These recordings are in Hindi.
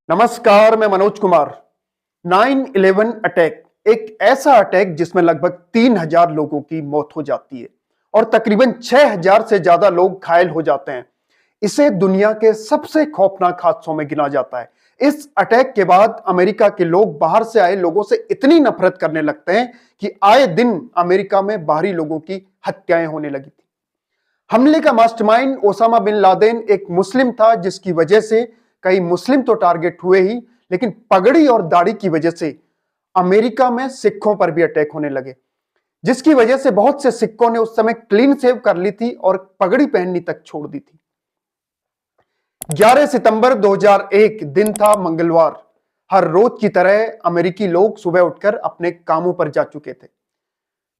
नमस्कार, मैं मनोज कुमार। 9/11 अटैक एक ऐसा अटैक जिसमें लगभग 3,000 लोगों की मौत हो जाती है और तकरीबन 6,000 से ज्यादा लोग घायल हो जाते हैं। इसे दुनिया के सबसे खौफनाक हादसों में गिना जाता है। इस अटैक के बाद अमेरिका के लोग बाहर से आए लोगों से इतनी नफरत करने लगते हैं कि आए दिन अमेरिका में बाहरी लोगों की हत्याएं होने लगी थी। हमले का मास्टरमाइंड ओसामा बिन लादेन एक मुस्लिम था, जिसकी वजह से कई मुस्लिम तो टारगेट हुए ही, लेकिन पगड़ी और दाढ़ी की वजह से अमेरिका में सिखों पर भी अटैक होने लगे, जिसकी वजह से बहुत से सिखों ने उस समय क्लीन सेव कर ली थी और पगड़ी पहननी तक छोड़ दी थी। 11 सितंबर 2001 दिन था, मंगलवार। हर रोज की तरह अमेरिकी लोग सुबह उठकर अपने कामों पर जा चुके थे।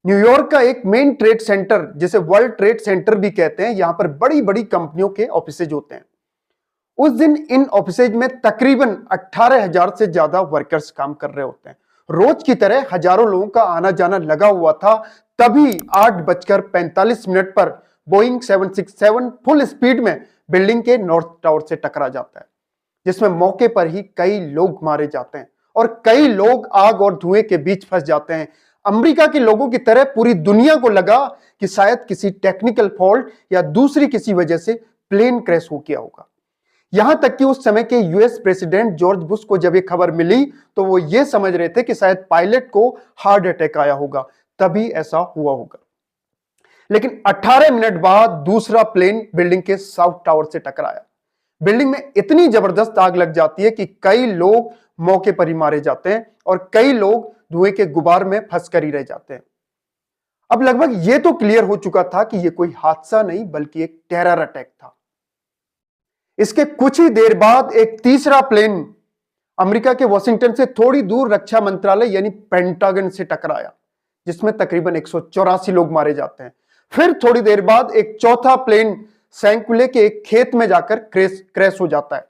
न्यूयॉर्क का एक मेन ट्रेड सेंटर, जिसे वर्ल्ड ट्रेड सेंटर भी कहते हैं, यहां पर बड़ी बड़ी कंपनियों के ऑफिसेज होते हैं। उस दिन इन ऑफिसेज में तकरीबन 18,000 से ज्यादा वर्कर्स काम कर रहे होते हैं। रोज की तरह हजारों लोगों का आना जाना लगा हुआ था। तभी 8:45 पर बोइंग 767 फुल स्पीड में बिल्डिंग के नॉर्थ टावर से टकरा जाता है, जिसमें मौके पर ही कई लोग मारे जाते हैं और कई लोग आग और धुएं के बीच फंस जाते हैं। अमेरिका के लोगों की तरह पूरी दुनिया को लगा कि शायद किसी टेक्निकल फॉल्ट या दूसरी किसी वजह से प्लेन क्रैश हो गया होगा। यहां तक कि उस समय के यूएस प्रेसिडेंट जॉर्ज बुश को जब ये खबर मिली तो वो ये समझ रहे थे कि शायद पायलट को हार्ट अटैक आया होगा, तभी ऐसा हुआ होगा। लेकिन 18 मिनट बाद दूसरा प्लेन बिल्डिंग के साउथ टावर से टकराया। बिल्डिंग में इतनी जबरदस्त आग लग जाती है कि कई लोग मौके पर ही मारे जाते हैं और कई लोग धुएं के गुबार में फंस कर ही रह जाते हैं। अब लगभग यह तो क्लियर हो चुका था कि यह कोई हादसा नहीं बल्कि एक टेरर अटैक था। इसके कुछ ही देर बाद एक तीसरा प्लेन अमेरिका के वॉशिंगटन से थोड़ी दूर रक्षा मंत्रालय यानी पेंटागन से टकराया, जिसमें तकरीबन 184 लोग मारे जाते हैं। फिर थोड़ी देर बाद एक चौथा प्लेन सैंकुले के एक खेत में जाकर क्रैश हो जाता है।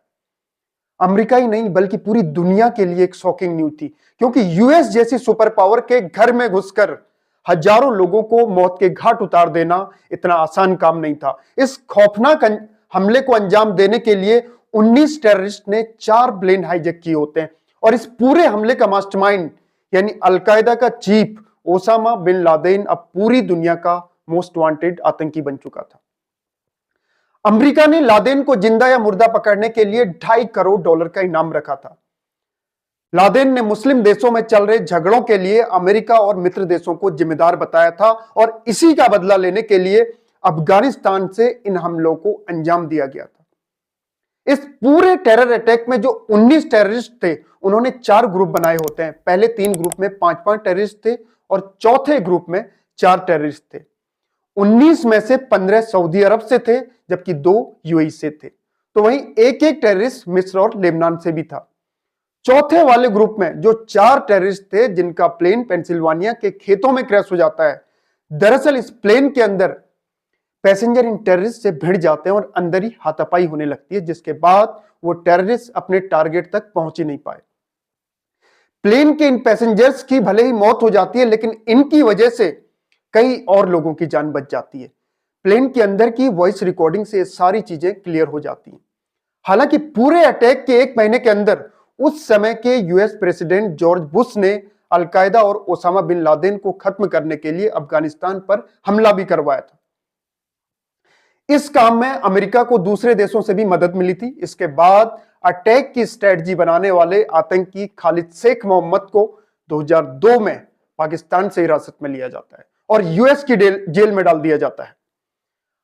अमेरिका ही नहीं बल्कि पूरी दुनिया के लिए एक शॉकिंग न्यूज थी, क्योंकि यूएस जैसी सुपर पावर के घर में घुसकर हजारों लोगों को मौत के घाट उतार देना इतना आसान काम नहीं था। इस खौफनाक हमले को अंजाम देने के लिए 19 टेररिस्ट ने 4 प्लेन हाईजैक किए होते हैं और इस पूरे हमले का मास्टरमाइंड यानी अलकायदा का चीफ ओसामा बिन लादेन अब पूरी दुनिया का मोस्ट वांटेड आतंकी बन चुका था। अमेरिका ने लादेन को जिंदा या मुर्दा पकड़ने के लिए $2.5 करोड़ का इनाम रखा था। लादेन ने मुस्लिम देशों में चल रहे झगड़ों के लिए अमेरिका और मित्र देशों को जिम्मेदार बताया था और इसी का बदला लेने के लिए अफगानिस्तान से इन हमलों को अंजाम दिया गया था। इस पूरे टेरर अटैक में जो 19 टेररिस्ट थे, उन्होंने 4 ग्रुप बनाए होते हैं। पहले 3 ग्रुप में 5-5 टेररिस्ट थे और चौथे ग्रुप में 4 टेररिस्ट थे। 19 में से 15 सऊदी अरब से थे, जबकि 2 यूएई से थे। तो वहीं एक टेररिस्ट मिस्र और लेबनान से भी था। चौथे वाले ग्रुप में जो 4 टेररिस्ट थे, जिनका प्लेन पेंसिल्वानिया के खेतों में क्रैश हो जाता है। दरअसल इस प्लेन के अंदर पैसेंजर इन टेररिस्ट से भिड़ जाते हैं और अंदर ही हाथापाई होने लगती है, जिसके बाद वो टेररिस्ट अपने टारगेट तक पहुंच ही नहीं पाए। प्लेन के इन पैसेंजर्स की भले ही मौत हो जाती है, लेकिन इनकी वजह से कई और लोगों की जान बच जाती है। प्लेन के अंदर की वॉइस रिकॉर्डिंग से सारी चीजें क्लियर हो जाती हैं। हालांकि पूरे अटैक के 1 महीने के अंदर उस समय के यूएस प्रेसिडेंट जॉर्ज बुश ने अलकायदा और ओसामा बिन लादेन को खत्म करने के लिए अफगानिस्तान पर हमला भी करवाया था। इस काम में अमेरिका को दूसरे देशों से भी मदद मिली थी। इसके बाद अटैक की स्ट्रेटजी बनाने वाले आतंकी खालिद शेख मोहम्मद को 2002 में पाकिस्तान से हिरासत में लिया जाता है और यूएस की जेल में डाल दिया जाता है।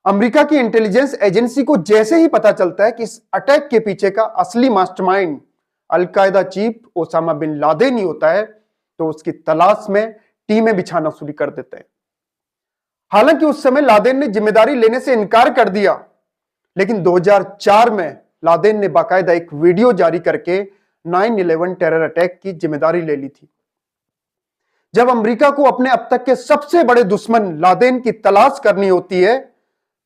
अमेरिका की इंटेलिजेंस एजेंसी को जैसे ही पता चलता है कि इस अटैक के पीछे का असली mastermind Al Qaeda chief Osama bin Laden ही होता है, तो उसकी तलाश में टीमें बिछाना शुरू कर देते हैं। हालांकि उस समय लादेन ने जिम्मेदारी लेने से इनकार कर दिया, लेकिन 2004 में लादेन ने बाकायदा एक वीडियो जारी करके 9/11 टेरर अटैक की जिम्मेदारी ले ली थी। जब अमेरिका को अपने अब तक के सबसे बड़े दुश्मन लादेन की तलाश करनी होती है,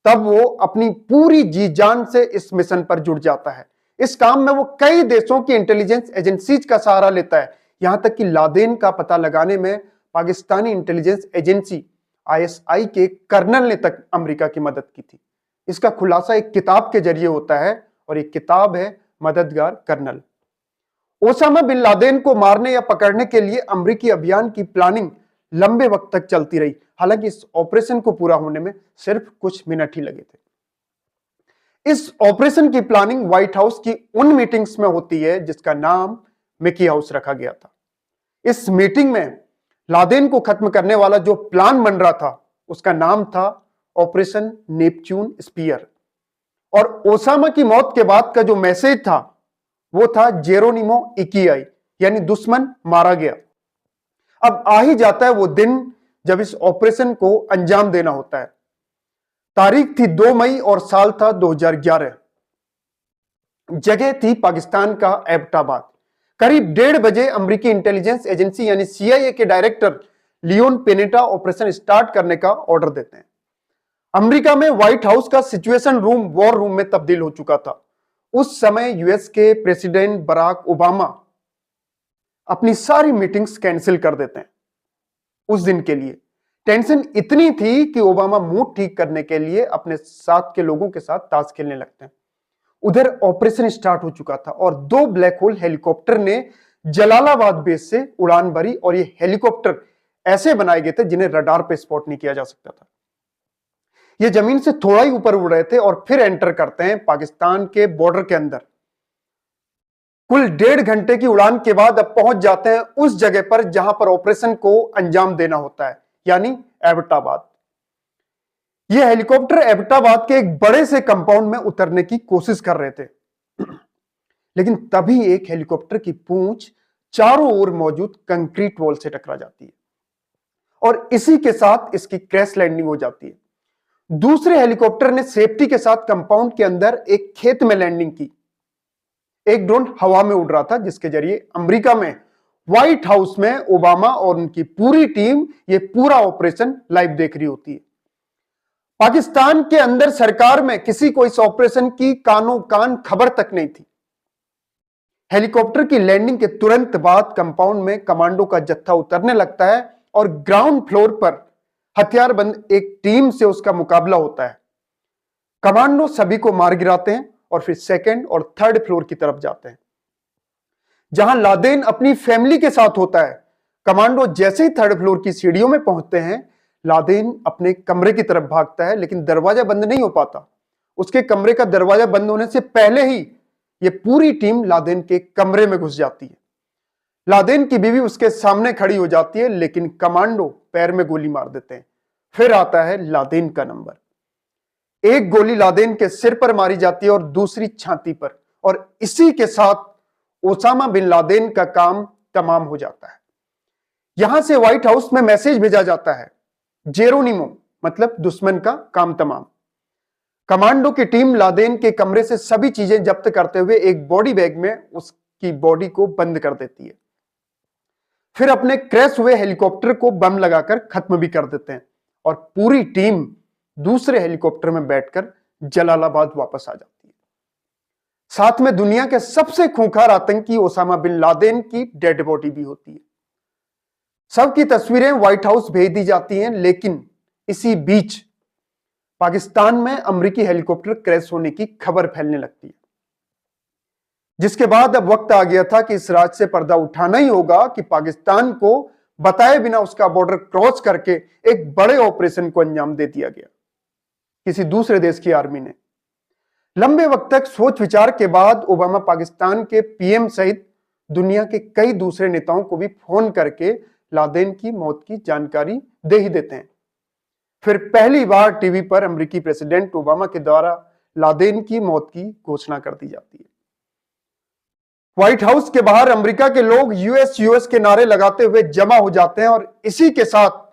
तब वो अपनी पूरी जी जान से इस मिशन पर जुट जाता है। इस काम में वो कई देशों की इंटेलिजेंस एजेंसीज का सहारा लेता है, यहां तक कि लादेन का पता लगाने में पाकिस्तानी इंटेलिजेंस एजेंसी आईएसआई के कर्नल ने तक अमेरिका की मदद की थी। इसका खुलासा एक किताब के जरिए होता है और एक किताब है मददगार कर्नल। ओसामा बिन लादेन को मारने या पकड़ने के लिए अमेरिकी अभियान की प्लानिंग लंबे वक्त तक चलती रही। हालांकि इस ऑपरेशन को पूरा होने में सिर्फ कुछ मिनट ही लगे थे। इस ऑपरेशन की प्लानिंग व्हाइट हाउस की उन मीटिंग्स में होती है जिसका नाम मिकी हाउस रखा गया था। इस मीटिंग में लादेन को खत्म करने वाला जो प्लान बन रहा था उसका नाम था ऑपरेशन नेपच्यून स्पीयर। और ओसामा की मौत के बाद का जो मैसेज था वो था जेरोनिमो इकियाई, यानी दुश्मन मारा गया। अब आ ही जाता है वो दिन जब इस ऑपरेशन को अंजाम देना होता है। तारीख थी 2 मई और साल था 2011। जगह थी पाकिस्तान का एबटाबाद। करीब 1:30 बजे अमेरिकी इंटेलिजेंस एजेंसी यानी CIA के director Leon Panetta operation start करने का ऑर्डर देते हैं। अमेरिका में व्हाइट हाउस का सिचुएशन रूम वॉर रूम में तब्दील हो चुका था। उस समय US के प्रेसिडेंट बराक ओबामा अपनी सारी मीटिंग्स कैंसिल कर देते हैं उस दिन के लिए। टेंशन इतनी थी कि ओबामा मूड ठीक करने के लिए अपने साथ के लोगों के साथ ताश खेलने लगते हैं। उधर ऑपरेशन स्टार्ट हो चुका था और 2 ब्लैक होल हेलीकॉप्टर ने जलालाबाद बेस से उड़ान भरी और ये हेलीकॉप्टर ऐसे बनाए गए थे जिन्हें रडार पे स्पॉट नहीं किया जा सकता था। ये जमीन से थोड़ा ही ऊपर उड़ रहे थे और फिर एंटर करते हैं पाकिस्तान के बॉर्डर के अंदर। कुल 1.5 घंटे की उड़ान के बाद अब पहुंच जाते हैं उस जगह पर जहां पर ऑपरेशन को अंजाम देना होता है, यानी एबटाबाद। यह हेलीकॉप्टर एबटाबाद के एक बड़े से कंपाउंड में उतरने की कोशिश कर रहे थे, लेकिन तभी एक हेलीकॉप्टर की पूंछ चारों ओर मौजूद कंक्रीट वॉल से टकरा जाती है और इसी के साथ इसकी क्रैश लैंडिंग हो जाती है। दूसरे हेलीकॉप्टर ने सेफ्टी के साथ कंपाउंड के अंदर एक खेत में लैंडिंग की। एक ड्रोन हवा में उड़ रहा था जिसके जरिए अमेरिका में व्हाइट हाउस में ओबामा और उनकी पूरी टीम ये पूरा ऑपरेशन लाइव देख रही होती है। पाकिस्तान के अंदर सरकार में किसी को इस ऑपरेशन की कानो कान खबर तक नहीं थी। हेलीकॉप्टर की लैंडिंग के तुरंत बाद कंपाउंड में कमांडो का जत्था उतरने लगता है और ग्राउंड फ्लोर पर हथियारबंद एक टीम से उसका मुकाबला होता है। कमांडो सभी को मार गिराते हैं और फिर 2nd और 3rd फ्लोर की तरफ जाते हैं जहां लादेन अपनी फैमिली के साथ होता है। कमांडो जैसे ही 3rd फ्लोर की सीढ़ियों में पहुंचते हैं, लादेन अपने कमरे की तरफ भागता है, लेकिन दरवाजा बंद नहीं हो पाता। उसके कमरे का दरवाजा बंद होने से पहले ही यह पूरी टीम लादेन के कमरे में घुस जाती है। लादेन की बीवी उसके सामने खड़ी हो जाती है, लेकिन कमांडो पैर में गोली मार देते हैं। फिर आता है लादेन का नंबर। एक गोली लादेन के सिर पर मारी जाती है और दूसरी छाती पर, और इसी के साथ ओसामा बिन लादेन का काम तमाम हो जाता है। यहां से व्हाइट हाउस में मैसेज भेजा जाता है, जेरोनिमो मतलब दुश्मन का काम तमाम। कमांडो की टीम लादेन के कमरे से सभी चीजें जब्त करते हुए एक बॉडी बैग में उसकी बॉडी को बंद कर देती है। फिर अपने क्रैश हुए हेलीकॉप्टर को बम लगाकर खत्म भी कर देते हैं और पूरी टीम दूसरे हेलीकॉप्टर में बैठकर जलालाबाद वापस आ जाती है। साथ में दुनिया के सबसे खूंखार आतंकी ओसामा बिन लादेन की डेड बॉडी भी होती है। सबकी तस्वीरें व्हाइट हाउस भेज दी जाती हैं, लेकिन इसी बीच पाकिस्तान में अमेरिकी हेलीकॉप्टर क्रैश होने की खबर फैलने लगती है, जिसके बाद अब वक्त आ गया था कि इस राज से पर्दा उठाना ही होगा कि पाकिस्तान को बताए बिना उसका बॉर्डर क्रॉस करके एक बड़े ऑपरेशन को अंजाम दे दिया गया किसी दूसरे देश की आर्मी ने। लंबे वक्त तक सोच विचार के बाद ओबामा पाकिस्तान के PM सहित दुनिया के कई दूसरे नेताओं को भी फोन करके लादेन की मौत की जानकारी दे ही देते हैं। फिर पहली बार टीवी पर अमेरिकी प्रेसिडेंट ओबामा के द्वारा लादेन की मौत की घोषणा कर दी जाती है। व्हाइट हाउस के बाहर अमेरिका के लोग यूएस के नारे लगाते हुए जमा हो जाते हैं और इसी के साथ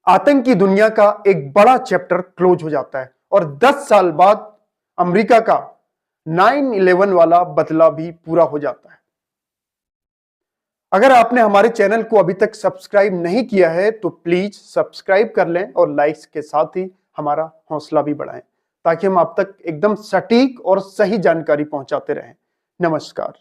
आतंकी दुनिया का एक बड़ा चैप्टर क्लोज हो जाता है और 10 साल बाद अमेरिका का 9/11 वाला बदला भी पूरा हो जाता है। अगर आपने हमारे चैनल को अभी तक सब्सक्राइब नहीं किया है तो प्लीज सब्सक्राइब कर लें और लाइक्स के साथ ही हमारा हौसला भी बढ़ाएं, ताकि हम आप तक एकदम सटीक और सही जानकारी पहुंचाते रहें। नमस्कार।